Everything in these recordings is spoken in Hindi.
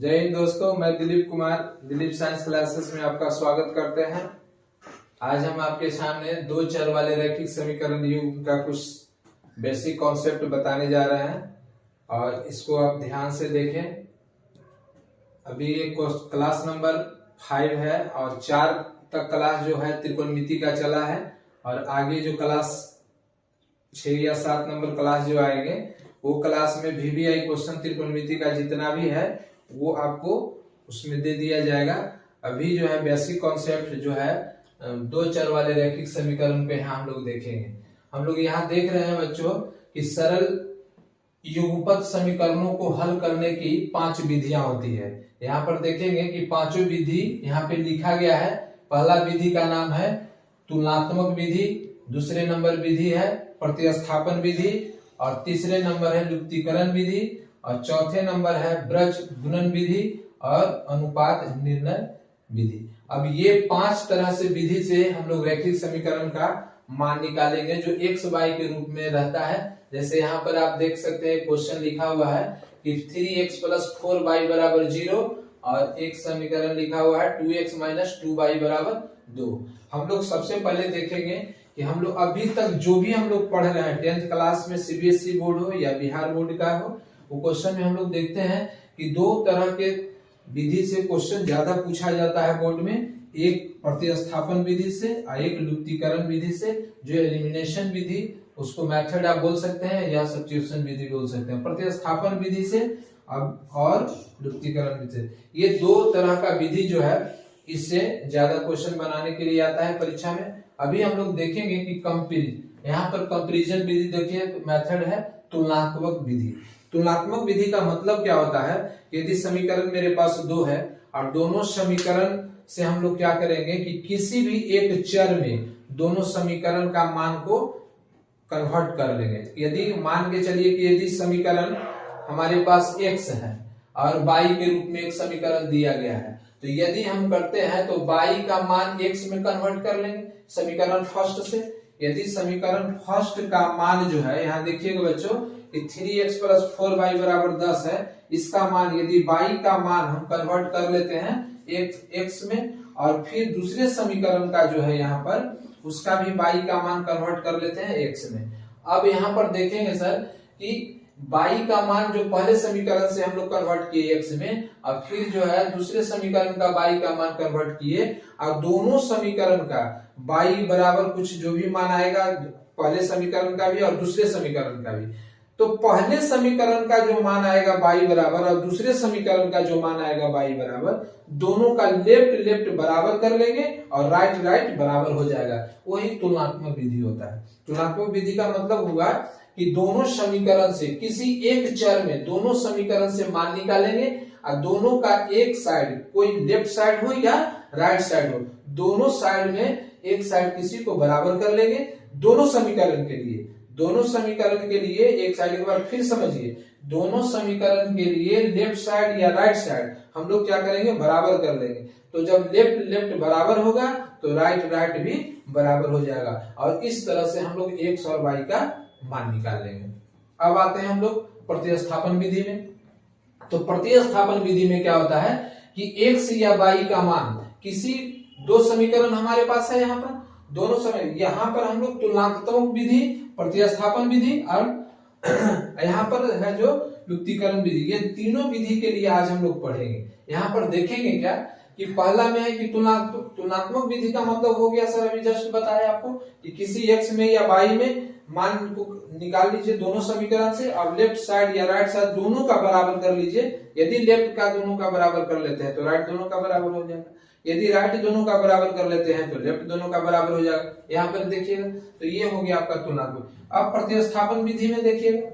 जय हिंद दोस्तों, मैं दिलीप कुमार दिलीप साइंस क्लासेस में आपका स्वागत करते हैं। आज हम आपके सामने दो चर वाले रैखिक समीकरण युग्म का कुछ बेसिक कॉन्सेप्ट बताने जा रहे हैं और इसको आप ध्यान से देखें। अभी एक क्लास नंबर 5 है और 4 तक क्लास जो है त्रिकोणमिति का चला है और आगे जो क्लास 6 या 7 नंबर क्लास जो आएंगे वो क्लास में VBI क्वेश्चन त्रिकोणमिति का जितना भी है वो आपको उसमें दे दिया जाएगा। अभी जो है बेसिक कॉन्सेप्ट जो है दो चर वाले रैखिक समीकरण पे हम लोग देखेंगे। हम लोग यहाँ देख रहे हैं बच्चों कि सरल युगपत समीकरणों को हल करने की 5 विधियां होती है। यहाँ पर देखेंगे कि पांचों विधि यहाँ पे लिखा गया है। पहला विधि का नाम है तुलनात्मक विधि, दूसरे नंबर विधि है प्रतिस्थापन विधि और तीसरे नंबर है लुप्तीकरण विधि और चौथे नंबर है ब्रज गुणन विधि और अनुपात निर्णय विधि। अब ये 5 तरह से विधि से हम लोग रैखिक समीकरण का मान निकालेंगे जो x y के रूप में रहता है। जैसे यहाँ पर आप देख सकते हैं क्वेश्चन लिखा हुआ है कि 3x + 4y = 0 और एक समीकरण लिखा हुआ है 2x - 2y = 2। हम लोग सबसे पहले देखेंगे कि हम लोग अभी तक जो भी हम लोग पढ़ रहे हैं 10th क्लास में CBSE बोर्ड हो या बिहार बोर्ड का हो, वो क्वेश्चन में हम लोग देखते हैं कि 2 तरह के विधि से क्वेश्चन ज्यादा पूछा जाता है बोर्ड में। एक प्रतिस्थापन विधि से और एक लुप्तीकरण विधि से, जो एलिमिनेशन विधि उसको मेथड आप बोल सकते हैं या सब्स्टिट्यूशन विधि बोल सकते हैं। प्रतिस्थापन विधि से अब और लुप्तीकरण विधि से, ये 2 तरह का विधि जो है इससे ज्यादा क्वेश्चन बनाने के लिए आता है परीक्षा में। अभी हम लोग देखेंगे कि यहाँ पर कंपैरिजन विधि देखिए, मेथड है तुलनात्मक विधि। तुलनात्मक विधि का मतलब क्या होता है कि यदि समीकरण मेरे पास 2 है और दोनों समीकरण से हम लोग क्या करेंगे कि किसी भी एक चर में दोनों समीकरण का मान को कन्वर्ट कर लेंगे। यदि मान के चलिए कि यदि समीकरण हमारे पास x है और y के रूप में एक समीकरण दिया गया है, तो यदि हम करते हैं तो y का मान x में कन्वर्ट कर लेंगे समीकरण फर्स्ट से। यदि समीकरण फर्स्ट का मान जो है, यहाँ देखिएगा बच्चों कि 3x + 4y = 10 है, इसका मान यदि y का मान हम कन्वर्ट कर लेते हैं x में और फिर दूसरे समीकरण का जो है यहाँ पर उसका भी y का मान कन्वर्ट कर लेते हैं x में। अब यहाँ पर देखेंगे सर कि y का मान जो पहले समीकरण से हम लोग कन्वर्ट किए x में और फिर जो है दूसरे समीकरण का y का मान कन्वर्ट किए और दोनों समीकरण का y बराबर कुछ जो भी मान आएगा पहले समीकरण का भी और दूसरे समीकरण का भी, तो पहले समीकरण का जो मान आएगा y बराबर और दूसरे समीकरण का जो मान आएगा y बराबर, दोनों का लेफ्ट लेफ्ट बराबर कर लेंगे और राइट राइट बराबर हो जाएगा। वही तुलनात्मक विधि होता है। तुलनात्मक विधि का मतलब हुआ कि दोनों समीकरण से किसी एक चर में दोनों समीकरण से मान निकालेंगे और दोनों का एक साइड, कोई लेफ्ट साइड हो या राइट साइड हो, दोनों साइड में एक साइड किसी को बराबर कर लेंगे। दोनों समीकरण के लिए एक साइड के बाद फिर समझिए, दोनों समीकरण के लिए लेफ्ट साइड या राइट साइड हम लोग क्या करेंगे, बराबर कर लेंगे। तो जब लेफ्ट लेफ्ट बराबर होगा तो राइट राइट भी बराबर हो जाएगा और इस तरह से हम लोग x और y का मान निकाल लेंगे। अब आते हैं हम लोग प्रतिस्थापन विधि में। तो प्रतिस्थापन विधि में क्या होता है कि x या y का मान किसी 2 समीकरण हमारे पास है, यहाँ पर दोनों समय, यहाँ पर हम लोग तुलनात्मक विधि, प्रतिस्थापन विधि और यहाँ पर है जो लुप्तीकरण विधि, ये तीनों विधि के लिए आज हम लोग पढ़ेंगे। यहाँ पर देखेंगे क्या कि पहला में है कि तुलनात्मक विधि का मतलब हो गया सर, अभी जस्ट बताया आपको कि किसी x में या y में मान को निकाल लीजिए दोनों समीकरण से और लेफ्ट साइड या राइट साइड दोनों का बराबर कर लीजिए। यदि लेफ्ट का दोनों का बराबर कर लेते हैं तो राइट दोनों का बराबर हो जाएगा, यदि राइट दोनों का बराबर कर लेते हैं तो लेफ्ट दोनों का बराबर हो जाएगा। यहाँ पर देखिएगा तो ये हो गया आपका तुलनात्मक। अब प्रतिस्थापन विधि में देखिएगा,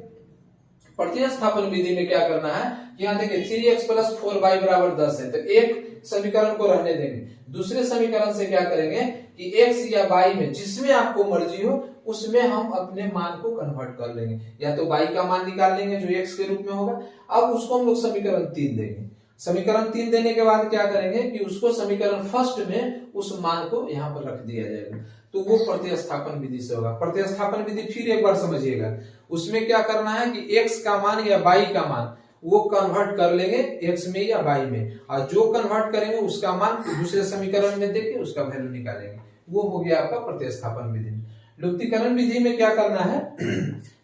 प्रतिस्थापन विधि में क्या करना है कि यहाँ देखिए 3x + 4y = 10 है, तो एक समीकरण को रहने देंगे, दूसरे समीकरण से क्या करेंगे कि x या y में जिसमें आपको मर्जी हो उसमें हम अपने मान को कन्वर्ट कर लेंगे। या तो y का मान निकाल लेंगे जो x के रूप में होगा, अब उसको हम लोग समीकरण 3 देंगे। समीकरण 3 देने के बाद क्या करेंगे कि उसको समीकरण फर्स्ट में उस मान को यहाँ पर रख दिया जाएगा, तो वो प्रतिस्थापन विधि से होगा। प्रतिस्थापन विधि फिर एक बार समझिएगा, उसमें क्या करना है कि x का मान या y का मान वो कन्वर्ट कर लेंगे एक्स में या वाई में, और जो कन्वर्ट करेंगे उसका मान दूसरे समीकरण में देके उसका वैल्यू निकालेंगे। वो हो गया आपका प्रतिस्थापन विधि। लुप्तीकरण विधि में क्या करना है?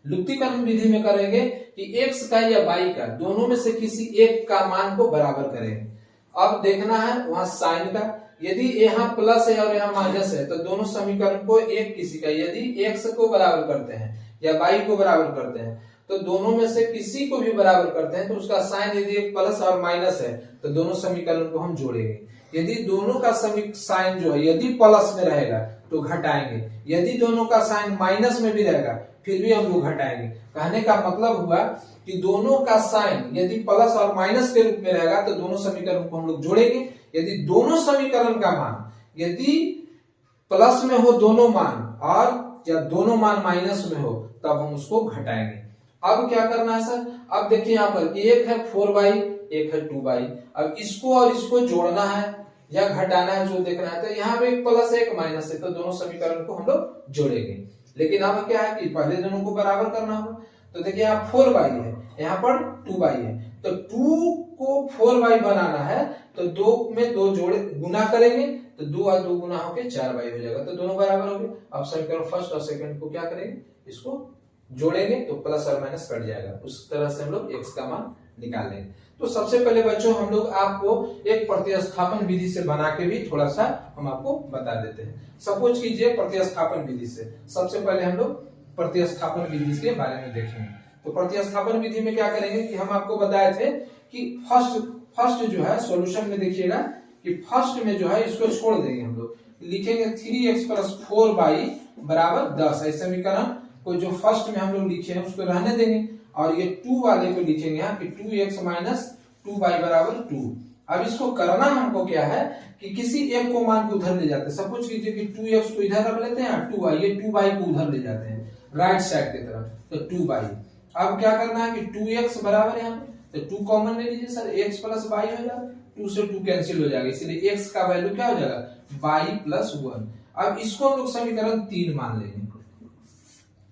लुप्तीकरण विधि में करेंगे कि एक्स का या वाई का दोनों में से किसी एक का मान को बराबर करेंगे। अब देखना है वहां साइन का, यदि यहाँ प्लस है और यहाँ माइनस है तो दोनों समीकरण को एक किसी का, यदि एक्स को बराबर करते हैं या वाई को बराबर करते हैं तो दोनों में से किसी को भी बराबर करते हैं तो उसका साइन यदि प्लस और माइनस है तो दोनों समीकरण को हम जोड़ेंगे। यदि दोनों का साइन जो है यदि प्लस में रहेगा तो घटाएंगे, यदि दोनों का साइन माइनस में भी रहेगा फिर भी हम लोग घटाएंगे। कहने का मतलब हुआ कि दोनों का साइन यदि प्लस और माइनस के रूप में रहेगा तो दोनों समीकरण को हम लोग जोड़ेंगे। यदि दोनों समीकरण का मान यदि प्लस में हो दोनों मान और या दोनों मान माइनस में हो तब हम उसको घटाएंगे। अब क्या करना है सर? अब देखिए यहाँ पर कि एक है 4y एक है 2y, अब इसको और इसको जोड़ना है या घटाना है जो देखना है। तो यहाँ पे एक प्लस है एक माइनस है तो दोनों समीकरण को हम लोग जोड़ेंगे। लेकिन अब क्या है कि पहले दोनों को बराबर करना होगा। तो देखिए यहाँ 4y है यहाँ पर 2y है, तो 2 को 4y बनाना है तो 2 में 2 जोड़े गुना करेंगे तो 2 और 2 गुना होके 4y हो जाएगा, तो दोनों बराबर हो गए। अब समीकरण फर्स्ट और सेकंड को क्या करेंगे? इसको जोड़ेंगे तो प्लस और माइनस कट जाएगा। उस तरह से हम लोग x का मान निकाल लेंगे। तो सबसे पहले बच्चों हम लोग आपको एक प्रतिस्थापन विधि से बना के भी थोड़ा सा हम आपको बता देते हैं। सपोज कीजिए प्रतिस्थापन विधि से सबसे पहले हम लोग प्रतिस्थापन विधि के बारे में देखेंगे। तो प्रतिस्थापन विधि में क्या करेंगे कि हम आपको बताए थे कि फर्स्ट जो है सॉल्यूशन में देखिएगा कि फर्स्ट में जो है इसको छोड़ देंगे, हम लोग लिखेंगे 3x + 4y = 10। ऐसे समीकरण को जो फर्स्ट में हम लोग लिखे हैं उसको रहने देंगे और ये 2 वाले को लिखेंगे यहाँ कि 2x - 2y = 2। अब इसको करना हमको क्या है कि किसी एक को मान को उधर ले जाते हैं। सपोज कीजिए कि 2x को इधर रख लेते हैं, 2y ये 2y को उधर ले जाते हैं राइट साइड की तरफ, तो 2y। अब क्या करना है कि 2x बराबर यहाँ पे तो 2 कॉमन ले लीजिए सर, x + y हो जाएगा, 2 से 2 कैंसिल हो जाएगा, इसलिए x का वैल्यू क्या हो जाएगा? y + 1। अब इसको हम लोग समीकरण 3 मान लेंगे,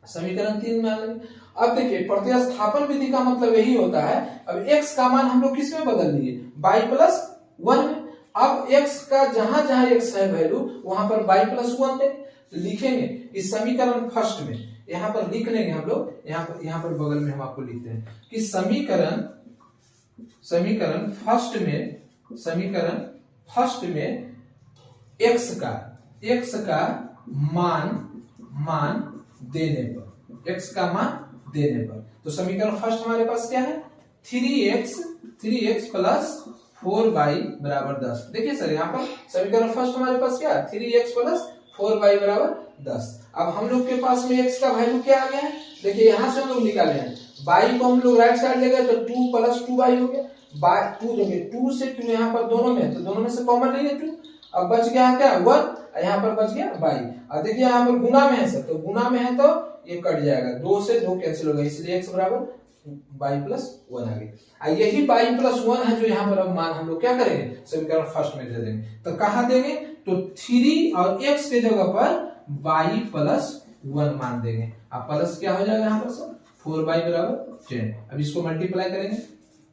समीकरण 3 मान लेंगे। अब देखिए प्रतिस्थापन विधि का मतलब यही होता है, अब x का मान हम लोग किस में बदल दिए? y + 1 में। अब x का जहां जहां x है वैल्यू वहां पर y + 1 देंगे, तो लिखेंगे इस समीकरण फर्स्ट में, यहाँ पर लिख लेंगे हम लोग, यहाँ पर बगल में हम आपको लिखते हैं कि समीकरण फर्स्ट में x का मान देने पर, x का मान देने पर, तो समीकरण फर्स्ट हमारे पास क्या है? 3x + 4y = 10। देखिए सर यहाँ पर समीकरण फर्स्ट हमारे पास क्या है? 3x + 4y = 10। अब हम लोग के पास में x का वैल्यू क्या आ गया है? देखिए यहाँ से हम लोग निकाले हैं, y को हम लोग राइट साइड ले गए तो 2 + 2y हो गया, 2 देंगे, 2 से 2 यहाँ पर दोनों में, तो दोनों में से कॉमन लेंगे 2, अब बच गया क्या? 1, यहाँ पर बच गया y। अब देखिए यहाँ पर गुना में है सर, तो गुना में है तो ये कट जाएगा, 2 से 2 कैंसिल होगा, इसलिए x बराबर y + 1 आ गया। यही y + 1 है जो यहाँ पर अब मान हम लोग क्या करेंगे? समीकरण फर्स्ट में दे देंगे। तो कहाँ देंगे? तो 3 और x के जगह पर y + 1 मान देंगे। अब प्लस क्या हो जाएगा यहाँ पर सर? 4y = 10। अब इसको मल्टीप्लाई करेंगे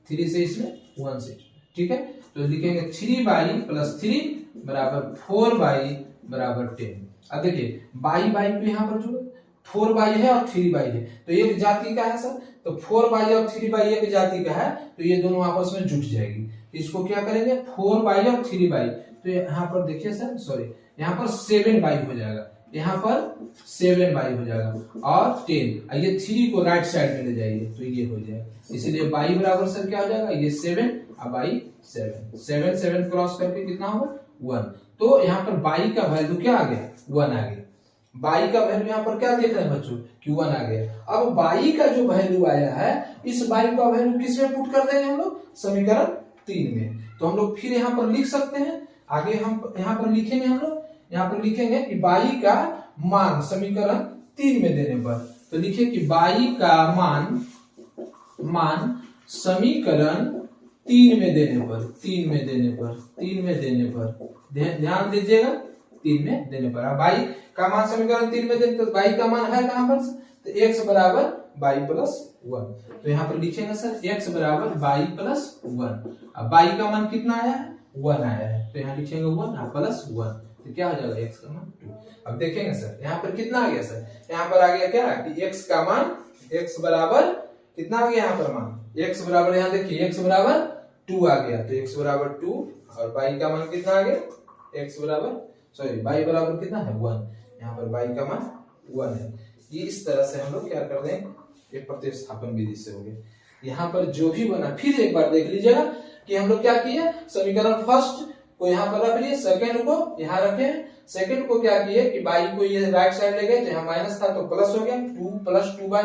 3 से इसमें 1 से, ठीक है, तो लिखेंगे 3y + 3 = 4y = 10। अब देखिए y को यहाँ पर जोड़ो, 4y है और 3y है तो एक जाति का है सर, तो 4y और 3y एक जाति का है तो ये दोनों आपस में जुट जाएगी। इसको क्या करेंगे? 4y और 3y, तो यहाँ पर देखिए सर, सॉरी यहाँ पर 7y हो जाएगा, यहाँ पर 7y हो जाएगा और 10, ये 3 को राइट साइड में ले जाइए तो ये हो जाएगा, इसलिए y बराबर सर क्या हो जाएगा? ये 7 अब y 7 क्रॉस करके कितना होगा? 1। तो यहाँ पर y का वैल्यू क्या आ गया? 1 आ गया। y का वैल्यू यहाँ पर क्या देख रहे हैं बच्चों कि 1 आ गया। अब y का जो वैल्यू आया है इस y का वैल्यू किस में पुट कर देंगे हम लोग? समीकरण 3 में। तो हम लोग फिर यहाँ पर लिख सकते हैं, आगे हम यहाँ पर लिखेंगे, हम लोग यहाँ पर लिखेंगे कि y का मान समीकरण 3 में देने पर, तो लिखिए कि y का मान समीकरण 3 में देने पर ध्यान दीजिएगा, 3 में देने पर। अब y का मान समीकरण 3 में देने, तो y का मान है कहां पर? तो x बराबर y प्लस 1। तो यहाँ पर लिखेंगे सर x बराबर y प्लस 1। अब y का मान कितना आया है 1 आया है, तो यहाँ लिखेंगे 1 प्लस 1, तो क्या हो जाएगा x का मान 2। अब देखेंगे सर यहाँ पर कितना आ गया सर, यहाँ पर आ गया क्या कि x का मान x बराबर कितना आ गया यहाँ पर मान x बराबर, यहाँ देखिए x बराबर 2 आ गया, तो x बराबर 2 और y का मान कितना आ गया x बराबर y बराबर कितना है 1, यहाँ पर y का मान 1 है। ये इस तरह से हम लोग क्या कर दें, ये प्रतिस्थापन विधि से हो गया। यहाँ पर जो भी बना फिर एक बार देख लीजिएगा कि हम लोग क्या किए, समीकरण फर्स्ट को यहाँ पर रख लिए, सेकंड को यहाँ रखे, सेकंड को क्या किए कि y को ये राइट साइड ले गए, तो यहाँ माइनस था तो प्लस हो गया 2 प्लस 2y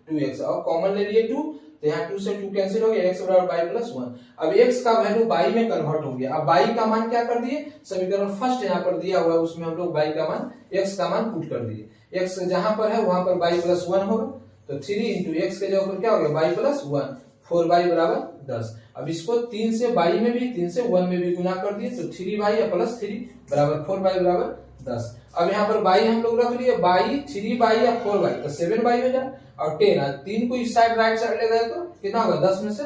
2x और कॉमन ले लिए 2, तो यहाँ 2 से 2 कैंसिल हो गया, x बराबर y प्लस 1। अब x का वैल्यू y में कन्वर्ट हो गया। अब y का मान क्या कर दिए, समीकरण फर्स्ट यहाँ पर दिया हुआ है उसमें हम लोग y का मान x का मान पुट कर दिए, x जहां पर है वहां पर y प्लस 1 होगा, तो 3 इंटू x के जगह पर क्या हो गया y प्लस 1, 4y बराबर 10। अब इसको 3 से y में भी 3 से 1 में भी गुना कर दिए, तो 3y प्लस 3 बराबर 4y बराबर 10। अब यहाँ पर y हम लोग रख लिए, y 3y या 4y तो 7y हो जाए, और 10 3 को इस साइड राइट साइड ले गए तो कितना होगा 10 में से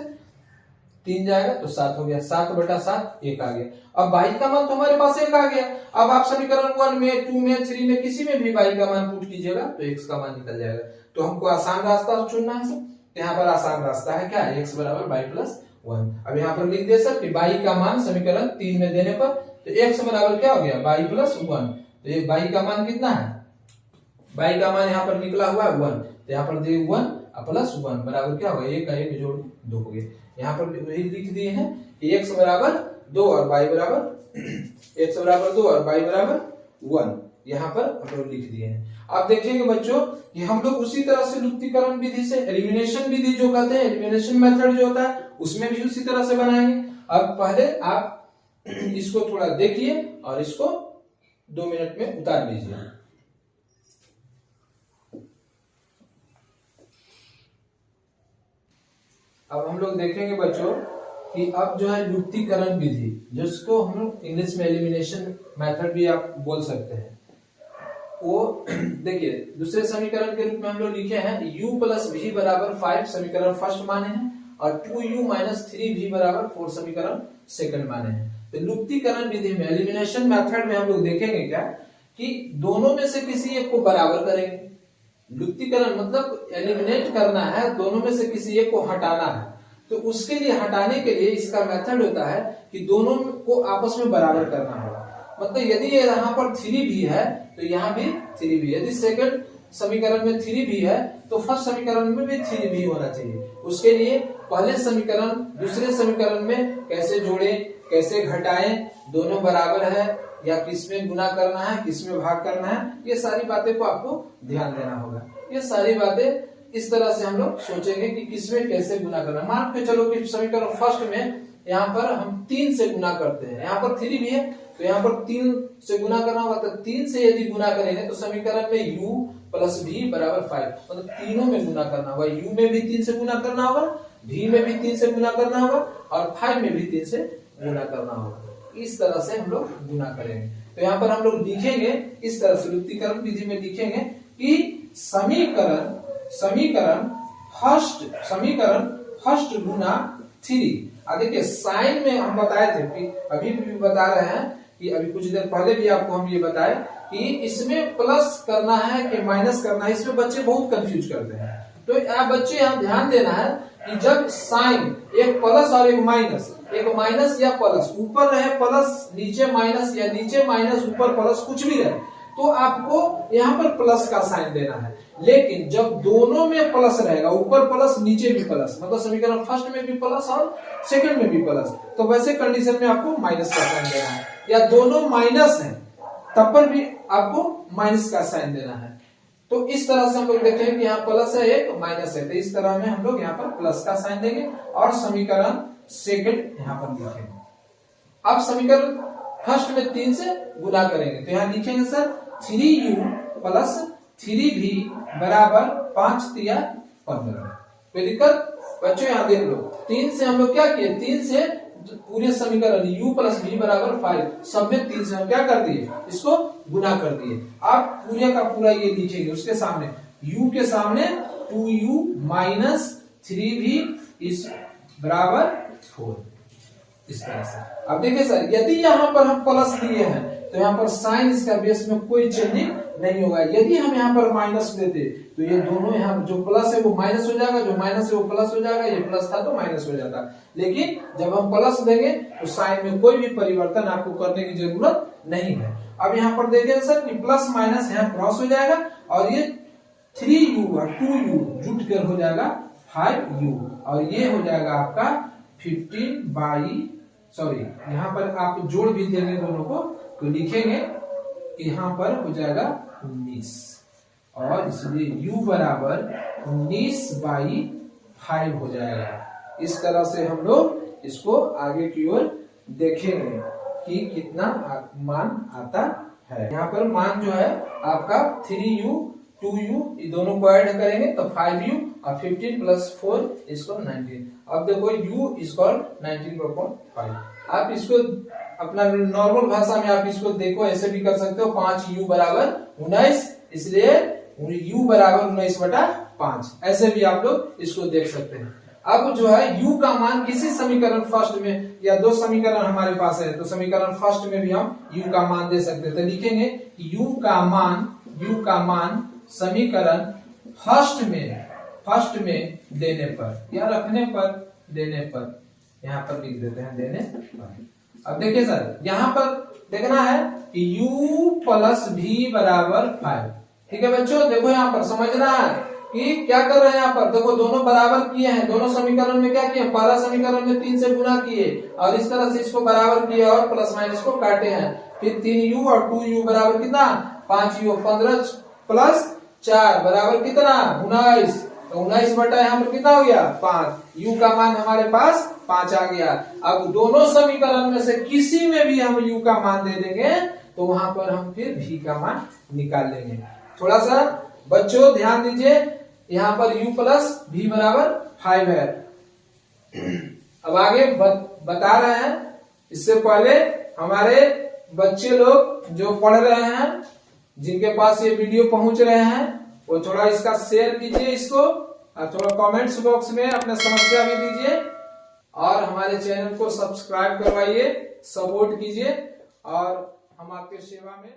3 जाएगा तो 7 हो गया, 7 बटा 7 1 आ गया। अब y का मान तो हमारे पास 1 आ गया। अब आप समीकरण 1 में 2 में 3 में किसी में भी y का मान पुट कीजिएगा तो x का मान निकल जाएगा। तो हमको आसान रास्ता चुनना है सर, यहाँ पर आसान रास्ता है क्या, x बराबर y प्लस 1। अब यहाँ पर लिख दे सर कि y का मान समीकरण 3 में देने पर तो x बराबर क्या हो गया y प्लस 1, तो ये y का मान कितना है, y का मान यहाँ पर निकला हुआ है 1, तो यहाँ पर दिए 1 प्लस 1 बराबर क्या होगा 1 का 1 जोड़ 2 हो गया। यहाँ पर वही लिख दिए हैं कि x बराबर 2 और y बराबर x बराबर 2 और y बराबर 1, यहाँ पर हम लोग लिख दिए हैं। आप देखेंगे बच्चों कि हम लोग उसी तरह से लुप्तीकरण विधि से एलिमिनेशन विधि जो कहते हैं, एलिमिनेशन मेथड जो होता है उसमें भी उसी तरह से बनाएंगे। अब पहले आप इसको थोड़ा देखिए और इसको 2 मिनट में उतार लीजिए। अब हम लोग देखेंगे बच्चों कि अब जो है लुप्तीकरण विधि, जिसको हम लोग इंग्लिश में एलिमिनेशन मेथड भी आप बोल सकते हैं, वो देखिए दूसरे समीकरण के रूप में हम लोग लिखे हैं u प्लस v बराबर 5 समीकरण फर्स्ट माने हैं, और 2u माइनस 3v बराबर 4 समीकरण सेकंड माने हैं। तो लुप्तीकरण विधि में एलिमिनेशन मेथड में हम लोग देखेंगे क्या कि दोनों में से किसी एक को बराबर करेंगे। लुप्तीकरण मतलब एलिमिनेट करना है, दोनों में से किसी एक को हटाना है, तो उसके लिए हटाने के लिए इसका मेथड होता है कि दोनों को आपस में बराबर करना होगा। मतलब यदि यहाँ पर 3 भी है तो यहाँ भी 3 भी, यदि सेकंड समीकरण में 3 भी है तो फर्स्ट समीकरण में भी 3 भी होना चाहिए। उसके लिए पहले समीकरण दूसरे समीकरण में कैसे जोड़े, कैसे घटाएं, दोनों बराबर है या किसमें गुना करना है, किसमें भाग करना है, ये सारी बातें को आपको ध्यान देना होगा। ये सारी बातें इस तरह से हम लोग सोचेंगे कि किसमें कैसे गुना करना। मान के चलो कि समीकरण फर्स्ट में यहाँ पर हम 3 से गुना करते हैं, यहाँ पर 3 भी है तो यहाँ पर 3 से गुना करना होगा, तो 3 से यदि गुना करेंगे तो समीकरण में u प्लस v बराबर 5, मतलब तीनों में गुना करना होगा। u में भी 3 से गुना करना होगा, v में भी 3 से गुना करना होगा और 5 में भी 3 से गुना करना होगा। इस तरह से हम लोग गुना करेंगे। तो यहाँ पर हम लोग लिखेंगे इस तरह से, लुप्तीकरण विधि में लिखेंगे कि समीकरण फर्स्ट गुना 3। देखिए साइन में हम बताए थे कि अभी भी बता रहे हैं कि अभी कुछ देर पहले भी आपको हम ये बताए कि इसमें प्लस करना है कि माइनस करना है, इसमें बच्चे बहुत कंफ्यूज करते हैं। तो आप बच्चे यहाँ ध्यान देना है कि जब साइन एक प्लस और एक माइनस या प्लस, ऊपर रहे प्लस नीचे माइनस या नीचे माइनस ऊपर प्लस, कुछ भी रहे तो आपको यहाँ पर प्लस का साइन देना है। लेकिन जब दोनों में प्लस रहेगा, ऊपर प्लस नीचे भी प्लस, मतलब समीकरण फर्स्ट में भी प्लस और सेकंड में भी प्लस, तो वैसे कंडीशन में आपको माइनस का साइन देना है। या दोनों माइनस है तब पर भी आपको माइनस का साइन देना है। तो इस तरह से हम लोग देखेंगे कि यहाँ प्लस है एक माइनस है, तो इस तरह में हम लोग यहाँ पर प्लस का साइन देंगे और समीकरण सेकंड यहाँ पर लिखेंगे। अब समीकरण फर्स्ट में 3 से गुना करेंगे तो यहाँ लिखेंगे सर 3u प्लस 3v बराबर 5 तिया 15। कोई दिक्कत बच्चों, यहाँ देख लो 3 से हम लोग क्या किए, 3 से पूरे समीकरण u प्लस v बराबर 5 सब में 3 से हम क्या कर दिए, इसको गुना कर दिए। आप पूरे का पूरा ये लिखेंगे उसके सामने u के सामने 2u माइनस 3v इस बराबर 4, इस तरह से। अब देखिए सर, यदि यहाँ पर हम प्लस लिए हैं तो यहाँ पर साइन इसका बेस में कोई चेंजिंग नहीं होगा। यदि हम यहाँ पर माइनस लेते तो ये दोनों यहाँ जो प्लस है वो माइनस हो जाएगा, जो माइनस है वो प्लस हो जाएगा, ये प्लस था तो माइनस हो जाता। लेकिन जब हम प्लस देंगे तो साइन में कोई भी परिवर्तन आपको करने की जरूरत नहीं है। अब यहाँ पर देखिए सर कि प्लस माइनस यहाँ क्रॉस हो जाएगा और ये 3u और 2u जुट कर हो जाएगा 5u और ये हो जाएगा आपका 15 यहाँ पर आप जोड़ भी देंगे दोनों को तो लिखेंगे कि यहाँ पर हो जाएगा 19 और इसलिए u बराबर 19/5 हो जाएगा। इस तरह से हम लोग इसको आगे की ओर देखेंगे कि कितना मान आता है। यहाँ पर मान जो है आपका 3u 2u ये दोनों को ऐड करेंगे तो 5u और 15 प्लस 4 इसको 19। अब देखो u इसको 19/5। आप इसको अपना नॉर्मल भाषा में आप इसको देखो ऐसे भी कर सकते हो, 5u बराबर 19, इसलिए u बराबर 19/5 ऐसे भी आप लोग इसको देख सकते हैं। अब जो है u का मान किसी समीकरण फर्स्ट में या दो समीकरण हमारे पास है तो समीकरण फर्स्ट में भी हम u का मान दे सकते हैं। तो लिखेंगे कि u का मान समीकरण फर्स्ट में देने पर या रखने पर देने पर यहाँ पर लिख देते हैं देने पर। अब देखिए सर, यहाँ पर देखना है कि u प्लस v बराबर 5। ठीक है बच्चों, देखो यहाँ पर समझना है कि क्या कर रहे हैं। यहाँ पर देखो दोनों बराबर किए हैं, दोनों समीकरण में क्या किए, पहला समीकरण में 3 से गुना किए और इस तरह से इसको बराबर किए और प्लस माइनस को काटे हैं। फिर 3u और 2u बराबर कितना 5u, 15 प्लस 4 बराबर कितना 19, तो 19 बटा यहाँ पर कितना हो गया 5। u का मान हमारे पास 5 आ गया। अब दोनों समीकरण में से किसी में भी हम u का मान दे देंगे तो वहां पर हम फिर v का मान निकाल लेंगे। थोड़ा सा बच्चों ध्यान दीजिए, यहाँ पर u प्लस v बराबर 5 है। अब आगे बता रहे हैं, इससे पहले हमारे बच्चे लोग जो पढ़ रहे हैं, जिनके पास ये वीडियो पहुंच रहे हैं, वो थोड़ा इसका शेयर कीजिए इसको और थोड़ा कमेंट्स बॉक्स में अपना समस्या भी दीजिए और हमारे चैनल को सब्सक्राइब करवाइए, सपोर्ट कीजिए और हम आपके सेवा में